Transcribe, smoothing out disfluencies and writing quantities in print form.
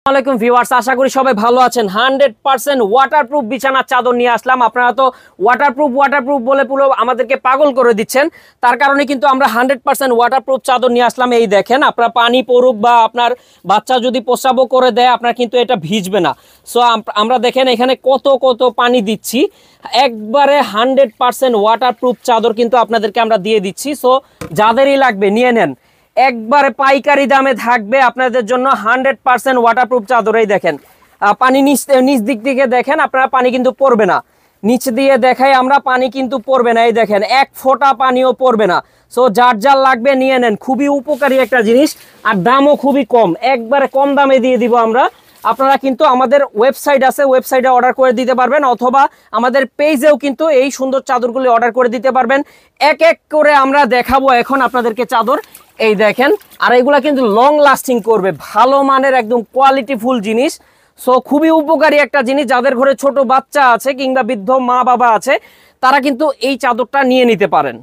আসসালামু ভিউয়ার্স, আশা করি সবাই ভালো আছেন। 100% ওয়াটারপ্রুফ বিছানার চাদর নিয়ে আসলাম। আপনারা তো ওয়াটারপ্রুফ বলে পুরো আমাদেরকে পাগল করে দিচ্ছেন। তার কারণে কিন্তু আমরা 100% ওয়াটারপ্রুফ চাদর নিয়ে আসলাম। এই দেখেন, আপনার পানি পড়ুক বা আপনার বাচ্চা যদি প্রস্রাবও করে দেয়, আপনার কিন্তু এটা ভিজবে না। সো আমরা দেখেন এখানে কত কত পানি দিচ্ছি। একবারে 100% ওয়াটারপ্রুফ চাদর কিন্তু আপনাদেরকে আমরা দিয়ে দিচ্ছি। সো যাদেরই লাগবে নিয়ে নেন, একবারে পাইকারি দামে থাকবে আপনাদের জন্য 100% ওয়াটারপ্রুফ চাদর। এই দেখেন পানি নিচ দিক থেকে দেখেন, আপনারা পানি কিন্তু পড়বে না। নিচ দিয়ে দেখাই আমরা, পানি কিন্তু পড়বে না। এই দেখেন এক ফোঁটা পানিও পড়বে না। সো যার যার লাগবে নিয়ে নেন, খুবই উপকারী একটা জিনিস আর দামও খুবই কম, একবারে কম দামে দিয়ে দিব আমরা। আপনারা কিন্তু আমাদের ওয়েবসাইট আছে, ওয়েবসাইটে অর্ডার করে দিতে পারবেন, অথবা আমাদের পেজেও কিন্তু এই সুন্দর চাদরগুলি অর্ডার করে দিতে পারবেন। এক এক করে আমরা দেখাবো এখন আপনাদেরকে চাদর। এই দেখেন, আর এগুলা কিন্তু লং লাস্টিং করবে, ভালো মানের একদম কোয়ালিটিফুল জিনিস। সো খুবই উপকারী একটা জিনিস। যাদের ঘরে ছোট বাচ্চা আছে কিংবা বৃদ্ধ মা বাবা আছে, তারা কিন্তু এই চাদরটা নিয়ে নিতে পারেন।